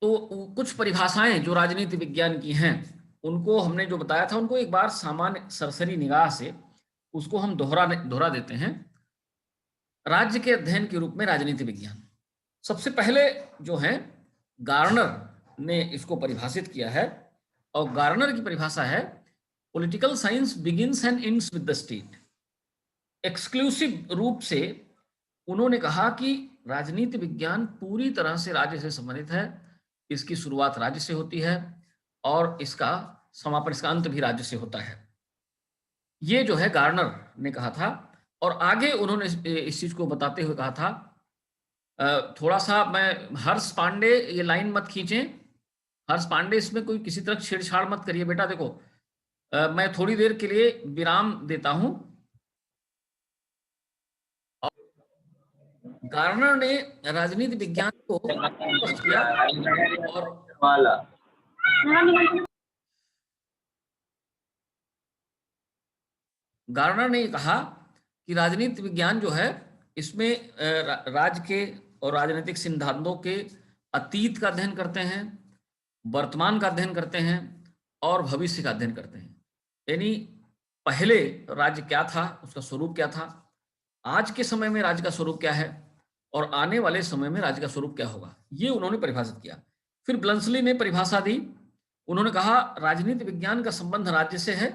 तो कुछ परिभाषाएं जो राजनीति विज्ञान की हैं, उनको हमने जो बताया था, उनको एक बार सामान्य सरसरी निगाह से उसको हम दोहरा देते हैं। राज्य के अध्ययन के रूप में राजनीति विज्ञान, सबसे पहले जो है गार्नर ने इसको परिभाषित किया है, और गार्नर की परिभाषा है political science begins and ends with the state. Exclusive रूप से उन्होंने कहा कि राजनीति विज्ञान पूरी तरह से राज्य से संबंधित है, इसकी शुरुआत राज्य से होती है और इसका समापन, इसका अंत भी राज्य से होता है। ये जो है गार्नर ने कहा था, और आगे उन्होंने इस चीज को बताते हुए कहा था, थोड़ा सा मैं हर्ष पांडे, ये लाइन मत खींचें, हर्ष पांडे इसमें कोई किसी तरह छेड़छाड़ मत करिए बेटा। देखो मैं थोड़ी देर के लिए विराम देता हूं। गार्नर ने राजनीति विज्ञान को स्पष्ट किया और गार्नर ने कहा कि राजनीति विज्ञान जो है, इसमें राज्य के और राजनीतिक सिद्धांतों के अतीत का अध्ययन करते हैं, वर्तमान का अध्ययन करते हैं और भविष्य का अध्ययन करते हैं। यानी पहले राज्य क्या था, उसका स्वरूप क्या था, आज के समय में राज्य का स्वरूप क्या है, और आने वाले समय में राज्य का स्वरूप क्या होगा, ये उन्होंने परिभाषित किया। फिर ब्लंसली ने परिभाषा दी। उन्होंने कहा राजनीति विज्ञान का संबंध राज्य से है,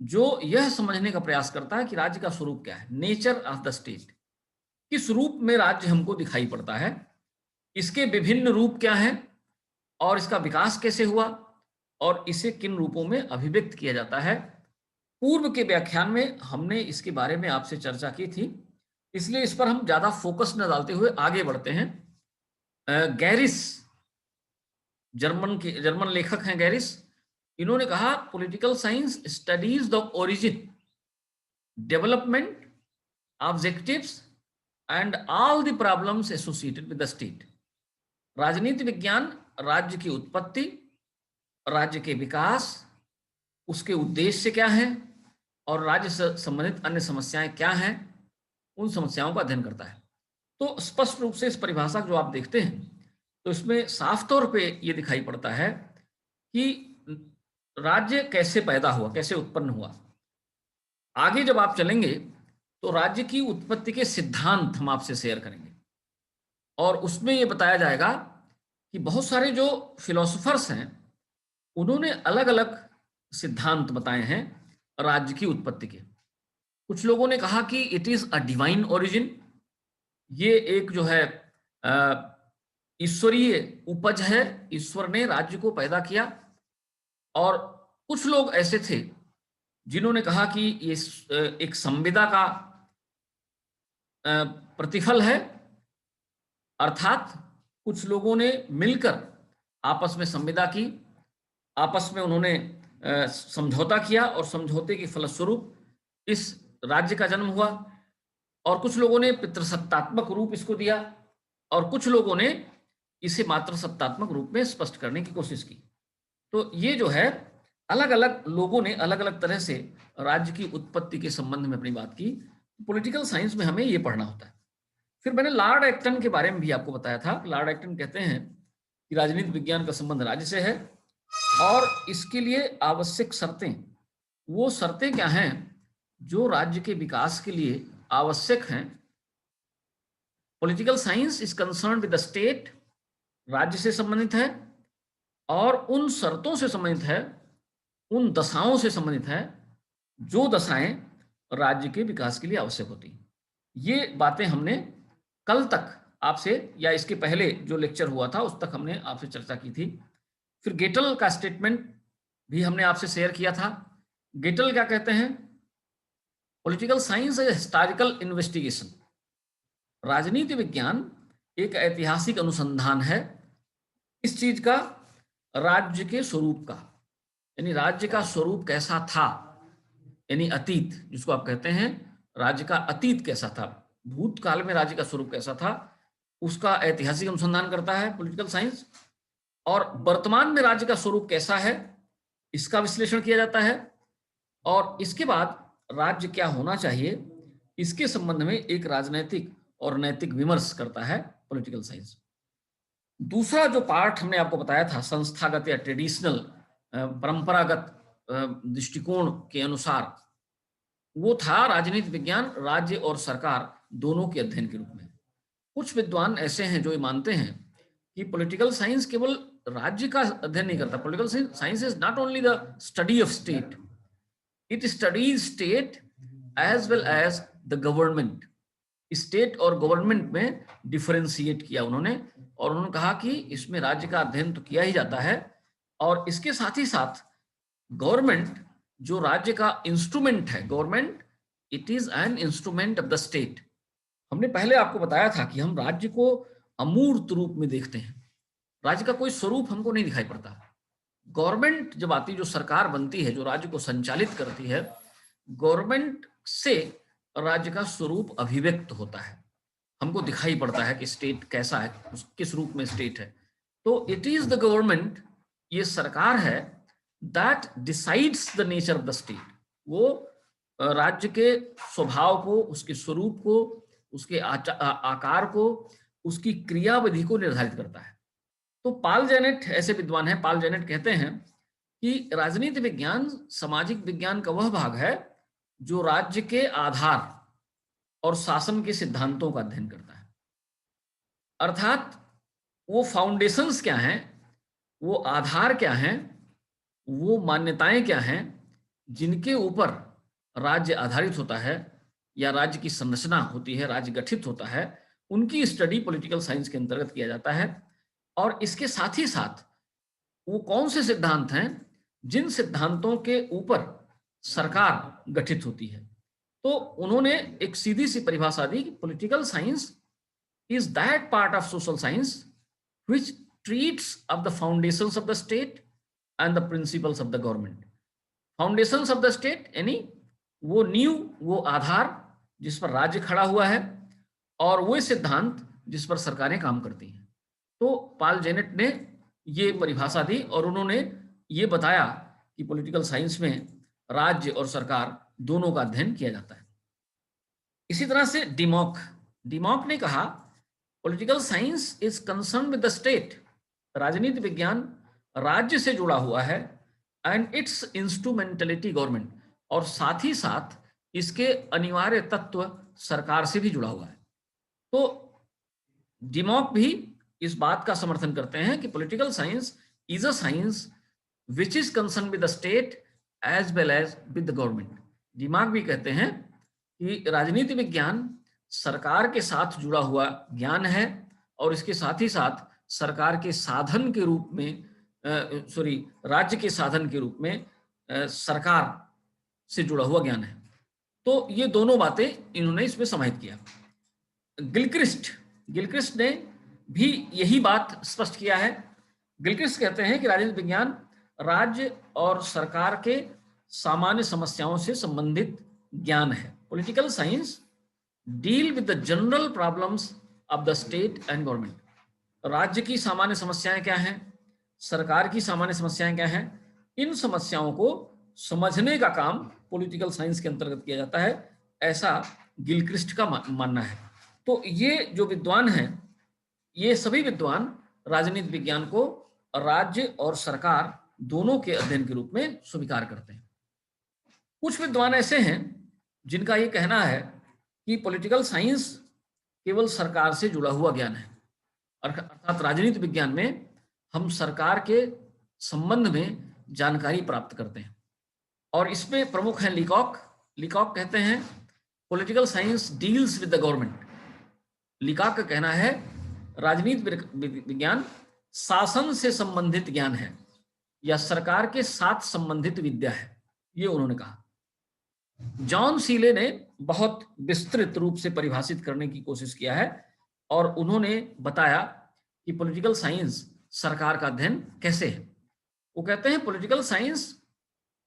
जो यह समझने का प्रयास करता है कि राज्य का स्वरूप क्या है, नेचर ऑफ द स्टेट, किस रूप में राज्य हमको दिखाई पड़ता है, इसके विभिन्न रूप क्या हैं, और इसका विकास कैसे हुआ, और इसे किन रूपों में अभिव्यक्त किया जाता है। पूर्व के व्याख्यान में हमने इसके बारे में आपसे चर्चा की थी, इसलिए इस पर हम ज्यादा फोकस न डालते हुए आगे बढ़ते हैं। गैरिस, जर्मन लेखक हैं गैरिस, इन्होंने कहा political science studies the origin, development, objectives and all the problems associated with the state. राजनीति विज्ञान राज्य की उत्पत्ति, राज्य के विकास, उसके उद्देश्य क्या हैं, और राज्य से संबंधित अन्य समस्याएं क्या हैं, उन समस्याओं का अध्ययन करता है। तो स्पष्ट रूप से इस परिभाषा जो आप देखते हैं, तो इसमें साफ तौर पे ये दिखाई पड़ता है कि राज्य कैसे पैदा हुआ, कैसे उत्पन्न हुआ। आगे जब आप चलेंगे तो राज्य की उत्पत्ति के सिद्धांत हम आपसे शेयर करेंगे, और उसमें ये बताया जाएगा कि बहुत सारे जो फिलोसोफर्स हैं, उन्होंने अलग अलग सिद्धांत बताए हैं राज्य की उत्पत्ति के। कुछ लोगों ने कहा कि it is a divine origin, ये एक जो है ईश्वरीय उपज है, ईश्वर ने राज्य को पैदा किया। और कुछ लोग ऐसे थे जिन्होंने कहा कि ये एक संविदा का प्रतिफल है, अर्थात कुछ लोगों ने मिलकर आपस में संविदा की, आपस में उन्होंने समझौता किया, और समझौते के फलस्वरूप इस राज्य का जन्म हुआ। और कुछ लोगों ने पितृसत्तात्मक रूप इसको दिया, और कुछ लोगों ने इसे मातृसत्तात्मक रूप में स्पष्ट करने की कोशिश की। तो ये जो है, अलग अलग लोगों ने अलग अलग तरह से राज्य की उत्पत्ति के संबंध में अपनी बात की। पॉलिटिकल साइंस में हमें ये पढ़ना होता है। फिर मैंने लॉर्ड एक्टन के बारे में भी आपको बताया था। लॉर्ड एक्टन कहते हैं कि राजनीति विज्ञान का संबंध राज्य से है, और इसके लिए आवश्यक शर्तें, वो शर्तें क्या हैं जो राज्य के विकास के लिए आवश्यक हैं। Political science is concern with the state, राज्य से संबंधित है, और उन शर्तों से संबंधित है, उन दशाओं से संबंधित है जो दशाएं राज्य के विकास के लिए आवश्यक होती हैं। ये बातें हमने कल तक आपसे, या इसके पहले जो लेक्चर हुआ था उस तक हमने आपसे चर्चा की थी। फिर गेटल का स्टेटमेंट भी हमने आपसे शेयर किया था। गेटल क्या कहते हैं? Political science is historical investigation, राजनीति विज्ञान एक ऐतिहासिक अनुसंधान है इस चीज का, राज्य के स्वरूप का, यानी राज्य का स्वरूप कैसा था, यानी अतीत जिसको आप कहते हैं, राज्य का अतीत कैसा था, भूतकाल में राज्य का स्वरूप कैसा था, उसका ऐतिहासिक अनुसंधान करता है पॉलिटिकल साइंस। और वर्तमान में राज्य का स्वरूप कैसा है, इसका विश्लेषण किया जाता है। और इसके बाद राज्य क्या होना चाहिए, इसके संबंध में एक राजनैतिक और नैतिक विमर्श करता है पॉलिटिकल साइंस। दूसरा जो पार्ट हमने आपको बताया था संस्थागत या ट्रेडिशनल परंपरागत दृष्टिकोण के अनुसार, वो था राजनीति विज्ञान राज्य और सरकार दोनों के अध्ययन के रूप में। कुछ विद्वान ऐसे हैं जो ये मानते हैं कि पॉलिटिकल साइंस केवल राज्य का अध्ययन नहीं करता। Political science is not only the study of state, it studies state as well as the government. State और गवर्नमेंट में डिफरेंशिएट किया उन्होंने, और उन्होंने कहा कि इसमें राज्य का अध्ययन तो किया ही जाता है, और इसके साथ ही साथ गवर्नमेंट जो राज्य का इंस्ट्रूमेंट है, government it is an instrument of the state. हमने पहले आपको बताया था कि हम राज्य को अमूर्त रूप में देखते हैं, राज्य का कोई स्वरूप हमको नहीं दिखाई पड़ता। गवर्नमेंट जब आती है, जो सरकार बनती है, जो राज्य को संचालित करती है, गवर्नमेंट से राज्य का स्वरूप अभिव्यक्त होता है, हमको दिखाई पड़ता है कि स्टेट कैसा है, किस रूप में स्टेट है। तो इट इज द गवर्नमेंट, ये सरकार है, that decides the nature of the state. वो राज्य के स्वभाव को, उसके स्वरूप को, उसके आकार को, उसकी क्रियाविधि को निर्धारित करता है। तो पाल जेनेट ऐसे विद्वान हैं, पाल जेनेट कहते हैं कि राजनीति विज्ञान सामाजिक विज्ञान का वह भाग है जो राज्य के आधार और शासन के सिद्धांतों का अध्ययन करता है। अर्थात वो फाउंडेशंस क्या हैं, वो आधार क्या हैं, वो मान्यताएं क्या हैं जिनके ऊपर राज्य आधारित होता है या राज्य की संरचना होती है, राज्य गठित होता है, उनकी स्टडी पॉलिटिकल साइंस के अंतर्गत किया जाता है। और इसके साथ ही साथ वो कौन से सिद्धांत हैं जिन सिद्धांतों के ऊपर सरकार गठित होती है। तो उन्होंने एक सीधी सी परिभाषा दी कि political science is that part of social science which treats of the foundations of the state and the principles of the government. Foundations of the state यानी वो नींव, वो आधार जिस पर राज्य खड़ा हुआ है, और वो सिद्धांत जिस पर सरकारें काम करती हैं। तो पाल जेनेट ने ये परिभाषा दी और उन्होंने ये बताया कि पॉलिटिकल साइंस में राज्य और सरकार दोनों का अध्ययन किया जाता है। इसी तरह से डिमॉक ने कहा political science is concern with the state. राजनीति विज्ञान राज्य से जुड़ा हुआ है, एंड इट्स इंस्ट्रूमेंटलिटी गवर्नमेंट, और साथ ही साथ इसके अनिवार्य तत्व सरकार से भी जुड़ा हुआ है। तो डिमॉक भी इस बात का समर्थन करते हैं कि political science is a science which is concern with the state as well as with the government. Dimock भी कहते हैं कि राजनीति विज्ञान सरकार के साथ जुड़ा हुआ ज्ञान है, और इसके साथ ही साथ सरकार के साधन के रूप में राज्य के साधन के रूप में सरकार से जुड़ा हुआ ज्ञान है। तो ये दोनों बातें इन्होंने इसमें समाहित किया। गिलक्रिस्ट ने भी यही बात स्पष्ट किया है। गिलक्रिस्ट कहते हैं कि राजनीति विज्ञान राज्य और सरकार के सामान्य समस्याओं से संबंधित ज्ञान है। Political science deal with the general problems of the state and government. राज्य की सामान्य समस्याएं क्या हैं, सरकार की सामान्य समस्याएं क्या हैं, इन समस्याओं को समझने का काम पॉलिटिकल साइंस के अंतर्गत किया जाता है, ऐसा गिलक्रिस्ट का मानना है। तो ये जो विद्वान हैं, ये सभी विद्वान राजनीति विज्ञान को राज्य और सरकार दोनों के अध्ययन के रूप में स्वीकार करते हैं। कुछ विद्वान ऐसे हैं जिनका ये कहना है कि पॉलिटिकल साइंस केवल सरकार से जुड़ा हुआ ज्ञान है, अर्थात राजनीति विज्ञान में हम सरकार के संबंध में जानकारी प्राप्त करते हैं। और इसमें प्रमुख हैं लीकॉक कहते हैं political science deals with the government. लीकॉक का कहना है राजनीति विज्ञान शासन से संबंधित ज्ञान है या सरकार के साथ संबंधित विद्या है, ये उन्होंने कहा। जॉन सीले ने बहुत विस्तृत रूप से परिभाषित करने की कोशिश किया है, और उन्होंने बताया कि पॉलिटिकल साइंस सरकार का अध्ययन कैसे है। वो कहते हैं political science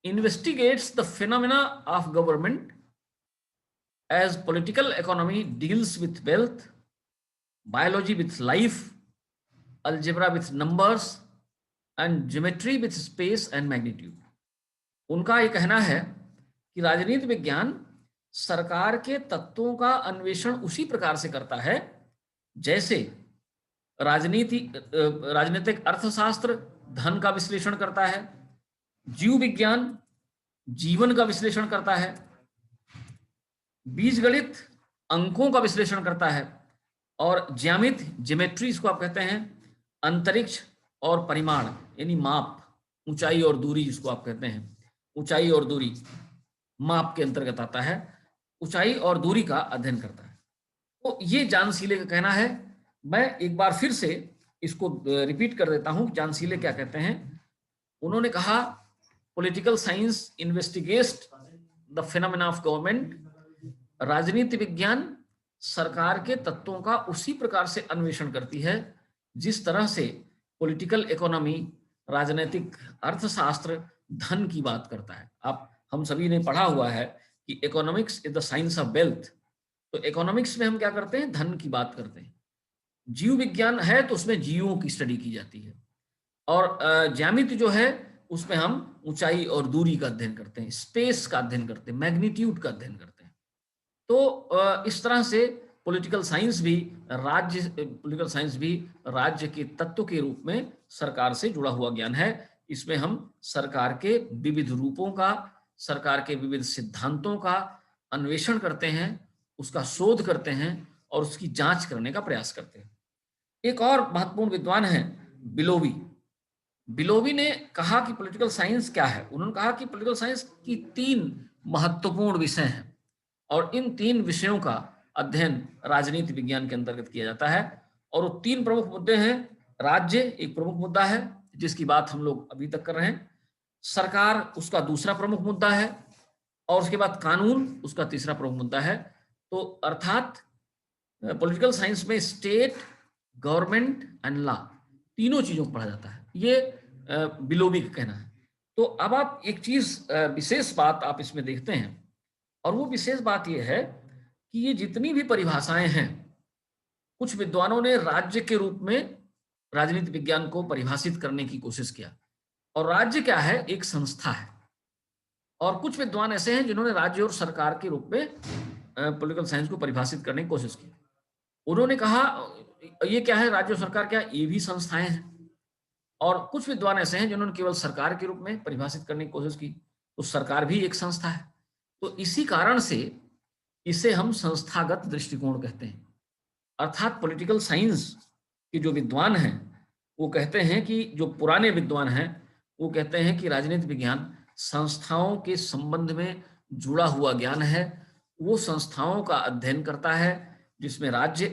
investigates the phenomena of government as political economy deals with wealth, biology with life, algebra with numbers, and geometry with space and magnitude. उनका ये कहना है कि राजनीति विज्ञान सरकार के तत्वों का अन्वेषण उसी प्रकार से करता है जैसे राजनीतिक अर्थशास्त्र धन का विश्लेषण करता है। जीव विज्ञान जीवन का विश्लेषण करता है। बीजगणित अंकों का विश्लेषण करता है। और ज्यामिति ज्योमेट्री इसको आप कहते हैं, अंतरिक्ष और परिमाण यानी माप, ऊंचाई और दूरी जिसको आप कहते हैं, ऊंचाई और दूरी माप के अंतर्गत आता है, ऊंचाई और दूरी का अध्ययन करता है। तो ये जॉन सीले का कहना है। मैं एक बार फिर से इसको रिपीट कर देता हूं, जॉन सीले क्या कहते हैं। उन्होंने कहा political science investigates the phenomena of government. राजनीति विज्ञान सरकार के तत्वों का उसी प्रकार से अन्वेषण करती है जिस तरह से पॉलिटिकल इकोनॉमी, राजनीतिक अर्थशास्त्र धन की बात करता है। हम सभी ने पढ़ा हुआ है कि economics is the science of wealth. तो इकोनॉमिक्स में हम क्या करते हैं, धन की बात करते हैं। जीव विज्ञान है तो उसमें जीवों की स्टडी की जाती है। और ज्यामिति जो है उसमें हम ऊंचाई और दूरी का अध्ययन करते हैं, स्पेस का अध्ययन करते हैं, मैग्नीट्यूड का अध्ययन करते हैं। तो इस तरह से पॉलिटिकल साइंस भी राज्य के तत्व के रूप में सरकार से जुड़ा हुआ ज्ञान है। इसमें हम सरकार के विविध रूपों का, सरकार के विविध सिद्धांतों का अन्वेषण करते हैं, उसका शोध करते हैं और उसकी जांच करने का प्रयास करते हैं। एक और महत्वपूर्ण विद्वान है बिलोवी। बिलोवी ने कहा कि पॉलिटिकल साइंस क्या है। उन्होंने कहा कि पॉलिटिकल साइंस की 3 महत्वपूर्ण विषय हैं और इन 3 विषयों का अध्ययन राजनीति विज्ञान के अंतर्गत किया जाता है। और वो 3 प्रमुख मुद्दे हैं। राज्य एक प्रमुख मुद्दा है जिसकी बात हम लोग अभी तक कर रहे हैं, सरकार उसका दूसरा प्रमुख मुद्दा है, और उसके बाद कानून उसका तीसरा प्रमुख मुद्दा है। तो अर्थात पॉलिटिकल साइंस में स्टेट, गवर्नमेंट एंड लॉ तीनों चीजों को पढ़ा जाता है। ये बिलोवी का कहना है। तो अब आप एक चीज, विशेष बात आप इसमें देखते हैं, और वो विशेष बात यह है कि ये जितनी भी परिभाषाएं हैं, कुछ विद्वानों ने राज्य के रूप में राजनीति विज्ञान को परिभाषित करने की कोशिश किया। और राज्य क्या है, एक संस्था है। और कुछ विद्वान ऐसे हैं जिन्होंने राज्य और सरकार के रूप में पॉलिटिकल साइंस को परिभाषित करने की कोशिश की। उन्होंने कहा ये क्या है, राज्य और सरकार क्या, ये भी संस्थाएं हैं। और कुछ विद्वान ऐसे हैं जिन्होंने केवल सरकार के रूप में परिभाषित करने की कोशिश की, तो सरकार भी एक संस्था है। तो इसी कारण से इसे हम संस्थागत दृष्टिकोण कहते हैं। अर्थात पॉलिटिकल साइंस के जो विद्वान हैं वो कहते हैं कि, जो पुराने विद्वान हैं वो कहते हैं कि राजनीति विज्ञान संस्थाओं के संबंध में जुड़ा हुआ ज्ञान है। वो संस्थाओं का अध्ययन करता है जिसमें राज्य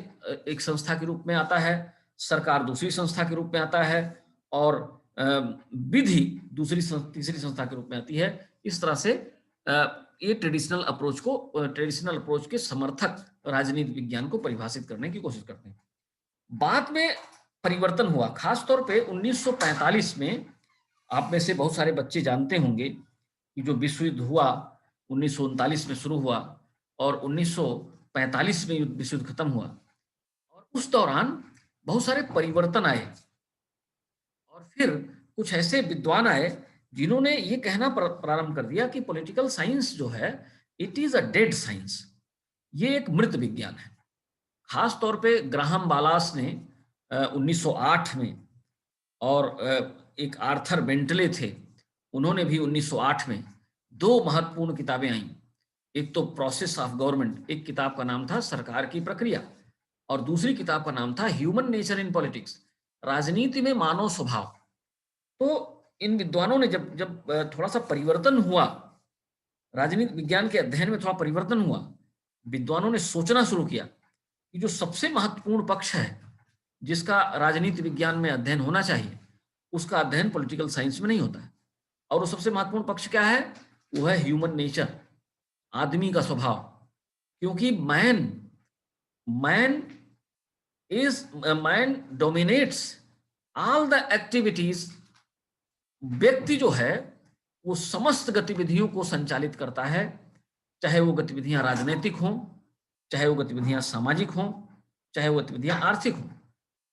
एक संस्था के रूप में आता है, सरकार दूसरी संस्था के रूप में आता है, और विधि तीसरी संस्था के रूप में आती है। इस तरह से ये ट्रेडिशनल अप्रोच के समर्थक राजनीति विज्ञान को परिभाषित करने की कोशिश करते हैं। बाद में परिवर्तन हुआ, खासतौर पे 1945 में। आप में से बहुत सारे बच्चे जानते होंगे कि जो विश्व युद्ध हुआ 1939 में शुरू हुआ और 1945 में विश्व युद्ध खत्म हुआ, और उस दौरान बहुत सारे परिवर्तन आए। और फिर कुछ ऐसे विद्वान आए जिन्होंने ये कहना प्रारंभ कर दिया कि पॉलिटिकल साइंस जो है, it is a dead science, ये एक मृत विज्ञान है। खास तौर पे ग्राहम बालास ने 1908 में, और एक आर्थर बेंटले थे, उन्होंने भी 1908 में 2 महत्वपूर्ण किताबें आई। एक तो प्रोसेस ऑफ गवर्नमेंट, एक किताब का नाम था सरकार की प्रक्रिया, और दूसरी किताब का नाम था ह्यूमन नेचर इन पॉलिटिक्स, राजनीति में मानव स्वभाव। तो इन विद्वानों ने जब थोड़ा सा परिवर्तन हुआ, राजनीति विज्ञान के अध्ययन में थोड़ा परिवर्तन हुआ, विद्वानों ने सोचना शुरू किया कि जो सबसे महत्वपूर्ण पक्ष है जिसका राजनीति विज्ञान में अध्ययन होना चाहिए, उसका अध्ययन पॉलिटिकल साइंस में नहीं होता है। और वो सबसे महत्वपूर्ण पक्ष क्या है, वो है ह्यूमन नेचर, आदमी का स्वभाव। क्योंकि man dominates all the activities. व्यक्ति जो है वो समस्त गतिविधियों को संचालित करता है, चाहे वो गतिविधियां राजनीतिक हों, चाहे वो गतिविधियां सामाजिक हों, चाहे वो गतिविधियां आर्थिक हों।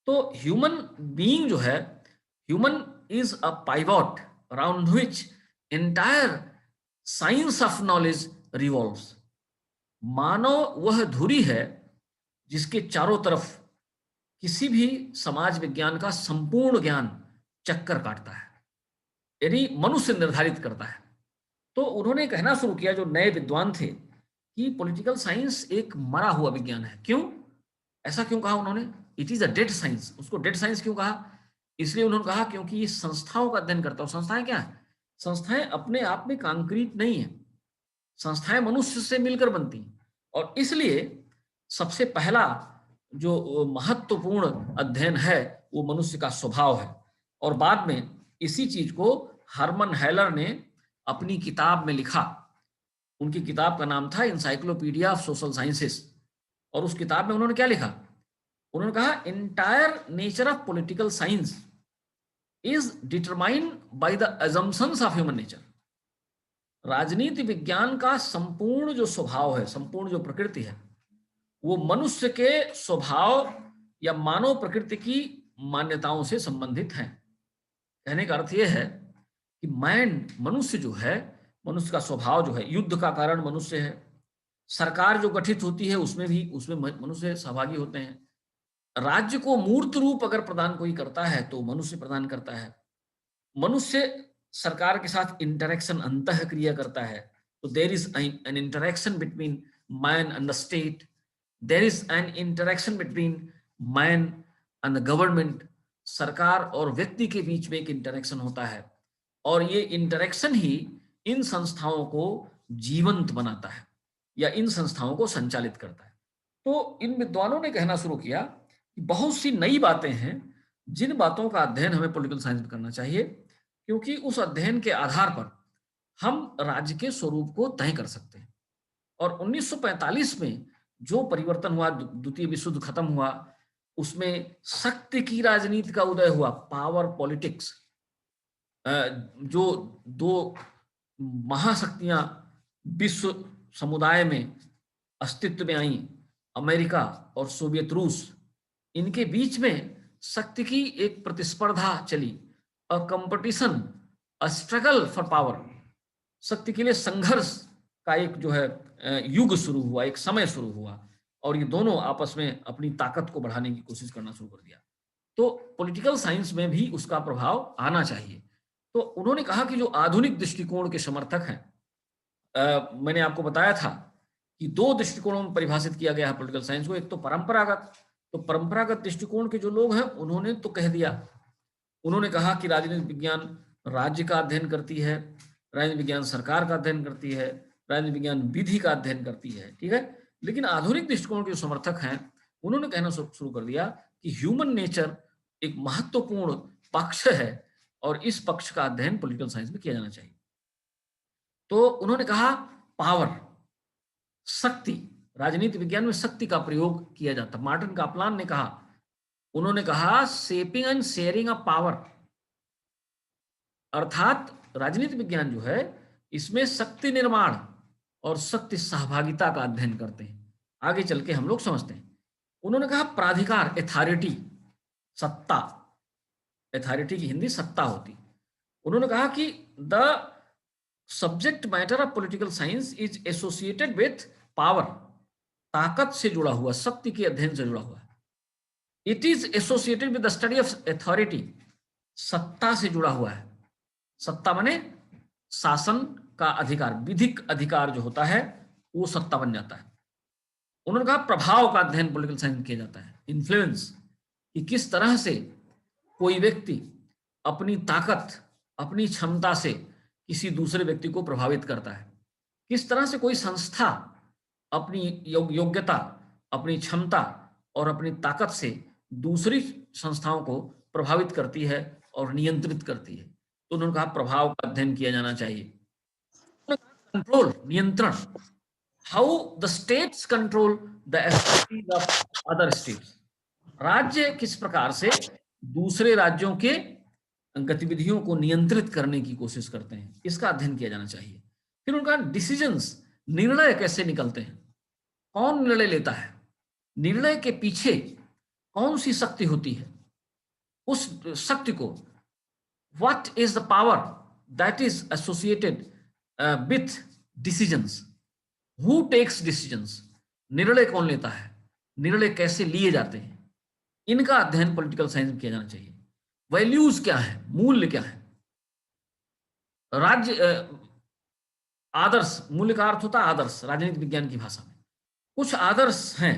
तो ह्यूमन बीइंग जो है, human is a pivot around which entire science of knowledge revolves. मानव वह धुरी है जिसके चारों तरफ किसी भी समाज विज्ञान का संपूर्ण ज्ञान चक्कर काटता है, यानी मनुष्य निर्धारित करता है। तो उन्होंने कहना शुरू किया, जो नए विद्वान थे, कि पॉलिटिकल साइंस एक मरा हुआ विज्ञान है। क्यों? ऐसा क्यों कहा उन्होंने? It is a dead science. उसको डेड साइंस क्यों कहा? इसलिए उन्होंने कहा क्योंकि ये संस्थाओं का अध्ययन करता है। संस्थाएं क्या है? संस्थाएं अपने आप में कांक्रीट नहीं है, संस्थाएं मनुष्य से मिलकर बनती हैं। और इसलिए सबसे पहला जो महत्वपूर्ण अध्ययन है वो मनुष्य का स्वभाव है। और बाद में इसी चीज को हरमन हेलर ने अपनी किताब में लिखा। उनकी किताब का नाम था इंसाइक्लोपीडिया ऑफ सोशल साइंसेस। और उस किताब में उन्होंने क्या लिखा? उन्होंने कहा entire nature of political science is determined by the assumptions of human nature. राजनीति विज्ञान का संपूर्ण जो स्वभाव है, संपूर्ण जो प्रकृति है, वो मनुष्य के स्वभाव या मानव प्रकृति की मान्यताओं से संबंधित है। कहने का अर्थ यह है कि मनुष्य जो है, मनुष्य का स्वभाव जो है, युद्ध का कारण मनुष्य है। सरकार जो गठित होती है उसमें मनुष्य सहभागी होते हैं। राज्य को मूर्त रूप अगर प्रदान कोई करता है तो मनुष्य प्रदान करता है। मनुष्य सरकार के साथ इंटरेक्शन, अंतः क्रिया करता है। तो there is an interaction between man and the state, there is an interaction between man and the government. सरकार और व्यक्ति के बीच में एक इंटरेक्शन होता है, और ये इंटरेक्शन ही इन संस्थाओं को जीवंत बनाता है या इन संस्थाओं को संचालित करता है। तो इन विद्वानों ने कहना शुरू किया कि बहुत सी नई बातें हैं जिन बातों का अध्ययन हमें पॉलिटिकल साइंस में करना चाहिए, क्योंकि उस अध्ययन के आधार पर हम राज्य के स्वरूप को तय कर सकते हैं। और 1945 में जो परिवर्तन हुआ, द्वितीय विश्व युद्ध खत्म हुआ, उसमें शक्ति की राजनीति का उदय हुआ, पावर पॉलिटिक्स। जो दो महाशक्तियां विश्व समुदाय में अस्तित्व में आई, अमेरिका और सोवियत रूस, इनके बीच में शक्ति की एक प्रतिस्पर्धा चली, a competition, a struggle for power. शक्ति के लिए संघर्ष का एक जो है युग शुरू हुआ, एक समय शुरू हुआ, और ये दोनों आपस में अपनी ताकत को बढ़ाने की कोशिश करना शुरू कर दिया। तो पॉलिटिकल साइंस में भी उसका प्रभाव आना चाहिए। तो उन्होंने कहा कि जो आधुनिक दृष्टिकोण के समर्थक हैं, मैंने आपको बताया था कि दो दृष्टिकोणों में परिभाषित किया गया है पॉलिटिकल साइंस को। एक तो परंपरागत, तो परंपरागत दृष्टिकोण के जो लोग हैं उन्होंने तो कह दिया, उन्होंने कहा कि राजनीतिक विज्ञान राज्य का अध्ययन करती है, राजनीतिक विज्ञान सरकार का अध्ययन करती है, राजनीतिक विज्ञान विधि का अध्ययन करती है, ठीक है। लेकिन आधुनिक दृष्टिकोण के जो समर्थक हैं उन्होंने कहना शुरू कर दिया कि ह्यूमन नेचर एक महत्वपूर्ण पक्ष है और इस पक्ष का अध्ययन पॉलिटिकल साइंस में किया जाना चाहिए। तो उन्होंने कहा पावर, शक्ति, राजनीति विज्ञान में शक्ति का प्रयोग किया जाता। मार्टिन कापलान ने कहा, उन्होंने कहा shaping and sharing of power, अर्थात राजनीति विज्ञान जो है इसमें शक्ति निर्माण और शक्ति सहभागिता का अध्ययन करते हैं। आगे चल के हम लोग समझते हैं। उन्होंने कहा प्राधिकार, एथॉरिटी, सत्ता, एथॉरिटी की हिंदी सत्ता होती। उन्होंने कहा कि the subject matter of political science is associated with power, ताकत से जुड़ा हुआ, शक्ति के अध्ययन से जुड़ा हुआ है। It is associated with the study of authority, सत्ता से जुड़ा हुआ है। सत्ता माने शासन का अधिकार, विधिक अधिकार जो होता है वो सत्ता बन जाता है। उन्होंने कहा प्रभाव का अध्ययन पॉलिटिकल साइंस में किया जाता है, इन्फ्लुएंस, कि किस तरह से कोई व्यक्ति अपनी ताकत, अपनी क्षमता से किसी दूसरे व्यक्ति को प्रभावित करता है, किस तरह से कोई संस्था अपनी योग्यता, अपनी क्षमता और अपनी ताकत से दूसरी संस्थाओं को प्रभावित करती है और नियंत्रित करती है। तो उन्होंने कहा प्रभाव का अध्ययन किया जाना चाहिए। कंट्रोल, नियंत्रण, how the states control the activities of other states, राज्य किस प्रकार से दूसरे राज्यों के गतिविधियों को नियंत्रित करने की कोशिश करते हैं, इसका अध्ययन किया जाना चाहिए। फिर उनका डिसीजंस, निर्णय कैसे निकलते हैं, कौन निर्णय लेता है, निर्णय के पीछे कौन सी शक्ति होती है, उस शक्ति को, what is the power that is associated with decisions, who takes decisions, निर्णय कौन लेता है, निर्णय कैसे लिए जाते हैं, इनका अध्ययन पॉलिटिकल साइंस में किया जाना चाहिए। वैल्यूज क्या है, मूल्य क्या है, राज्य आदर्श, मूल्य का अर्थ होता है आदर्श राजनीति विज्ञान की भाषा में। कुछ आदर्श हैं,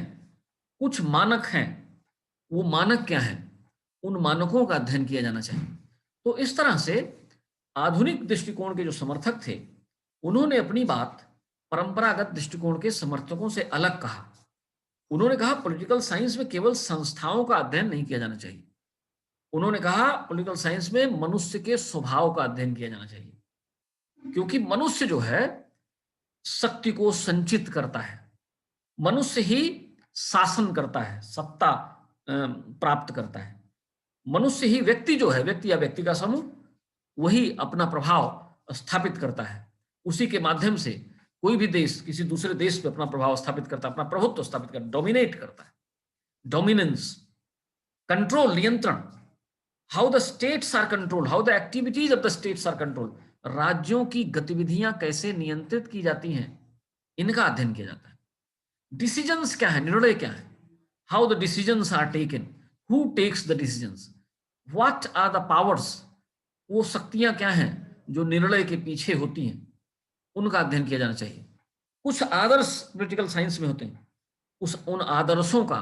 कुछ मानक हैं, वो मानक क्या है, उन मानकों का अध्ययन किया जाना चाहिए। तो इस तरह से आधुनिक दृष्टिकोण के जो समर्थक थे उन्होंने अपनी बात परंपरागत दृष्टिकोण के समर्थकों से अलग कहा। उन्होंने कहा पॉलिटिकल साइंस में केवल संस्थाओं का अध्ययन नहीं किया जाना चाहिए। उन्होंने कहा पॉलिटिकल साइंस में मनुष्य के स्वभाव का अध्ययन किया जाना चाहिए, क्योंकि मनुष्य जो है शक्ति को संचित करता है, मनुष्य ही शासन करता है, सत्ता प्राप्त करता है, मनुष्य ही, व्यक्ति जो है, व्यक्ति या व्यक्ति का समूह, वही अपना प्रभाव स्थापित करता है। उसी के माध्यम से कोई भी देश किसी दूसरे देश पे अपना प्रभाव स्थापित करता है, अपना प्रभुत्व स्थापित करता है, डोमिनेट करता है। डोमिनेंस, कंट्रोल, नियंत्रण, how the states are control, how the activities of the states are control, राज्यों की गतिविधियां कैसे नियंत्रित की जाती हैं, इनका अध्ययन किया जाता है। डिसीजंस क्या है, निर्णय क्या है, how the decisions are taken, who takes the decisions, what are the powers, वो शक्तियां क्या हैं जो निर्णय के पीछे होती हैं, उनका अध्ययन किया जाना चाहिए। कुछ आदर्श पॉलिटिकल साइंस में होते हैं, उन आदर्शों का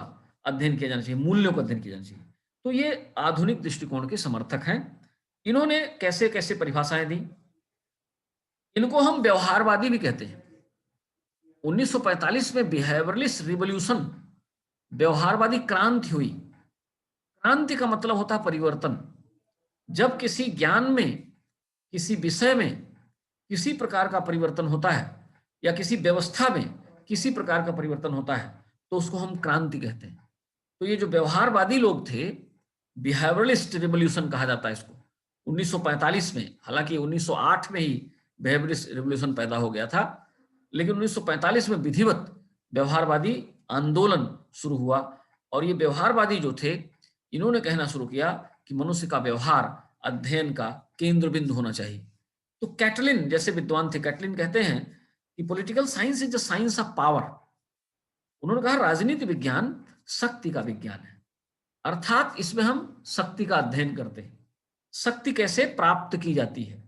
अध्ययन किया जाना चाहिए, मूल्यों का अध्ययन किया जाना चाहिए। तो ये आधुनिक दृष्टिकोण के समर्थक हैं। इन्होंने कैसे कैसे परिभाषाएं दी, इनको हम व्यवहारवादी भी कहते हैं। 1945 में बिहेवियरलिस्ट रिवॉल्यूशन, व्यवहारवादी क्रांति हुई। क्रांति का मतलब होता है परिवर्तन। जब किसी ज्ञान में, किसी विषय में किसी प्रकार का परिवर्तन होता है या किसी व्यवस्था में किसी प्रकार का परिवर्तन होता है तो उसको हम क्रांति कहते हैं। तो ये जो व्यवहारवादी लोग थे, बिहेवियरलिस्ट रिवॉल्यूशन कहा जाता है इसको, 1945 में, हालांकि 1908 में ही बिहेवियरलिस्ट रिवॉल्यूशन पैदा हो गया था, लेकिन 1945 में विधिवत व्यवहारवादी आंदोलन शुरू हुआ। और ये व्यवहारवादी जो थे, इन्होंने कहना शुरू किया कि मनुष्य का व्यवहार अध्ययन का केंद्र बिंदु होना चाहिए। तो कैटलिन जैसे विद्वान थे, कैटलिन कहते हैं कि political science is the science of power. उन्होंने कहा राजनीति विज्ञान शक्ति का विज्ञान है, अर्थात इसमें हम शक्ति का अध्ययन करते हैं, शक्ति कैसे प्राप्त की जाती है,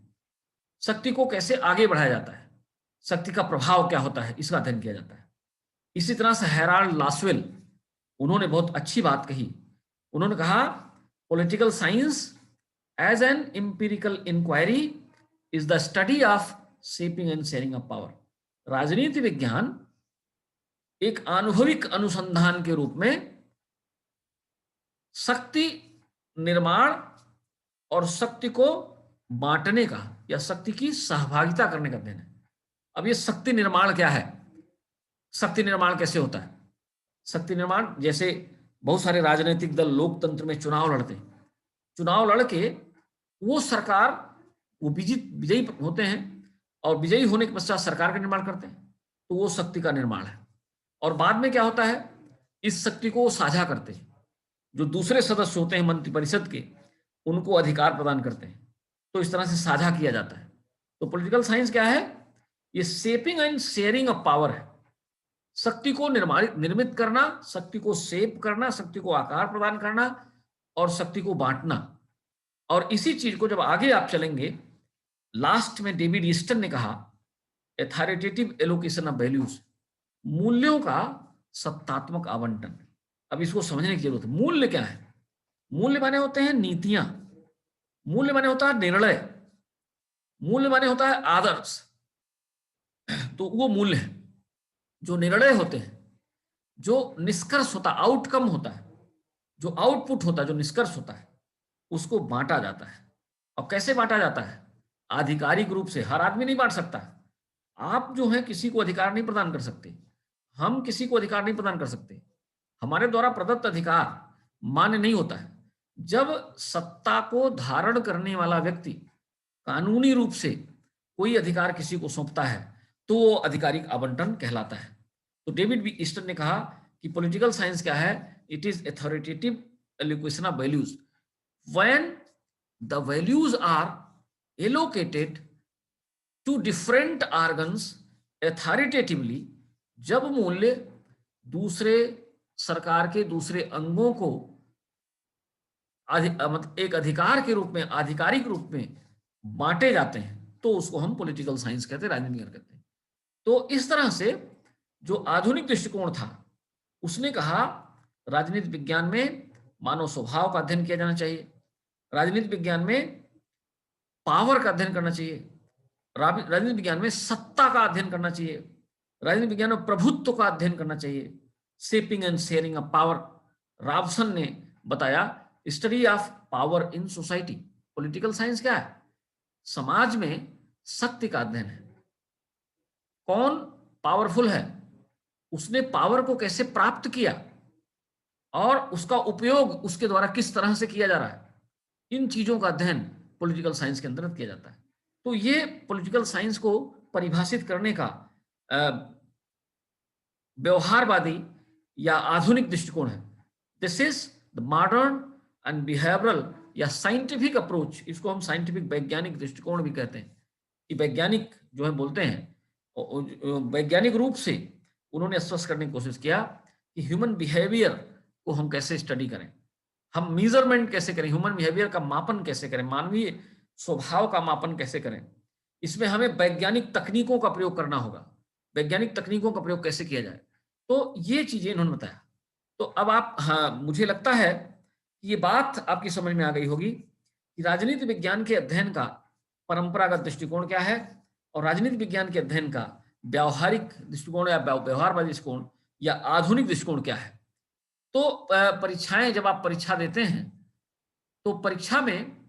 शक्ति को कैसे आगे बढ़ाया जाता है, शक्ति का प्रभाव क्या होता है, इसका अध्ययन किया जाता है। इसी तरह से हेराल्ड लासवेल, उन्होंने बहुत अच्छी बात कही। उन्होंने कहा political science as an empirical inquiry is the study of shaping and sharing of power. राजनीति विज्ञान एक आनुभविक अनुसंधान के रूप में शक्ति निर्माण और शक्ति को बांटने का या शक्ति की सहभागिता करने का अध्ययन है। अब ये शक्ति निर्माण क्या है, शक्ति निर्माण कैसे होता है? शक्ति निर्माण, जैसे बहुत सारे राजनीतिक दल लोकतंत्र में चुनाव लड़ते हैं, चुनाव लड़के वो सरकार, वो विजयी होते हैं और विजयी होने के पश्चात सरकार का निर्माण करते हैं, तो वो शक्ति का निर्माण है। और बाद में क्या होता है, इस शक्ति को वो साझा करते हैं, जो दूसरे सदस्य होते हैं मंत्रिपरिषद के, उनको अधिकार प्रदान करते हैं, तो इस तरह से साझा किया जाता है। तो पॉलिटिकल साइंस क्या है, ये shaping and sharing of power है। शक्ति को निर्मित करना, शक्ति को शेप करना, शक्ति को आकार प्रदान करना और शक्ति को बांटना। और इसी चीज को जब आगे आप चलेंगे, लास्ट में डेविड ईस्टन ने कहा अथॉरिटेटिव एलोकेशन ऑफ वैल्यूज, मूल्यों का सत्तात्मक आवंटन। अब इसको समझने की जरूरत है। मूल्य क्या है? मूल्य माने होते हैं नीतियां, मूल्य माने होता है निर्णय, मूल्य माने होता है आदर्श। तो वो मूल्य है, जो निर्णय होते हैं, जो निष्कर्ष होता है, आउटकम होता है, जो आउटपुट होता है, जो निष्कर्ष होता है, उसको बांटा जाता है। और कैसे बांटा जाता है? आधिकारिक रूप से। हर आदमी नहीं बांट सकता। आप जो है किसी को अधिकार नहीं प्रदान कर सकते, हम किसी को अधिकार नहीं प्रदान कर सकते। हमारे द्वारा प्रदत्त अधिकार मान्य नहीं होता है। जब सत्ता को धारण करने वाला व्यक्ति कानूनी रूप से कोई अधिकार किसी को सौंपता है तो वो आधिकारिक आवंटन कहलाता है। तो डेविड बी ईस्टन ने कहा कि पॉलिटिकल साइंस क्या है? It is authoritative allocation of values when the values are allocated to different organs authoritatively. जब मूल्य दूसरे सरकार के दूसरे अंगों को मतलब एक अधिकार के रूप में, आधिकारिक रूप में बांटे जाते हैं, तो उसको हम पॉलिटिकल साइंस कहते हैं, राजनीति विज्ञान कहते हैं। तो इस तरह से जो आधुनिक दृष्टिकोण था, उसने कहा राजनीति विज्ञान में मानव स्वभाव का अध्ययन किया जाना चाहिए, राजनीति विज्ञान में पावर का अध्ययन करना चाहिए, राजनीति विज्ञान में सत्ता का अध्ययन करना चाहिए, राजनीति विज्ञान में प्रभुत्व का अध्ययन करना चाहिए, shaping and sharing of power. Robson ने बताया study of power in society. Political science क्या है? समाज में शक्ति का अध्ययन है। कौन पावरफुल है, उसने पावर को कैसे प्राप्त किया और उसका उपयोग उसके द्वारा किस तरह से किया जा रहा है, इन चीजों का अध्ययन पॉलिटिकल साइंस के अंतर्गत किया जाता है। तो ये पॉलिटिकल साइंस को परिभाषित करने का व्यवहारवादी या आधुनिक दृष्टिकोण है। This is the modern and behavioural या साइंटिफिक अप्रोच। इसको हम साइंटिफिक वैज्ञानिक दृष्टिकोण भी कहते हैं कि वैज्ञानिक जो है बोलते हैं, वैज्ञानिक रूप से उन्होंने स्पष्ट करने की कोशिश किया कि ह्यूमन बिहेवियर को हम कैसे स्टडी करें, हम मेजरमेंट कैसे करें, ह्यूमन बिहेवियर का मापन कैसे करें, मानवीय स्वभाव का मापन कैसे करें। इसमें हमें वैज्ञानिक तकनीकों का प्रयोग करना होगा, वैज्ञानिक तकनीकों का प्रयोग कैसे किया जाए। तो ये चीजें इन्होंने बताया। तो अब आप, हाँ, मुझे लगता है कि ये बात आपकी समझ में आ गई होगी कि राजनीति विज्ञान के अध्ययन का परंपरागत दृष्टिकोण क्या है और राजनीति विज्ञान के अध्ययन का व्यावहारिक दृष्टिकोण या व्यवहारवादी दृष्टिकोण या आधुनिक दृष्टिकोण क्या है। तो परीक्षाएं, जब आप परीक्षा देते हैं तो परीक्षा में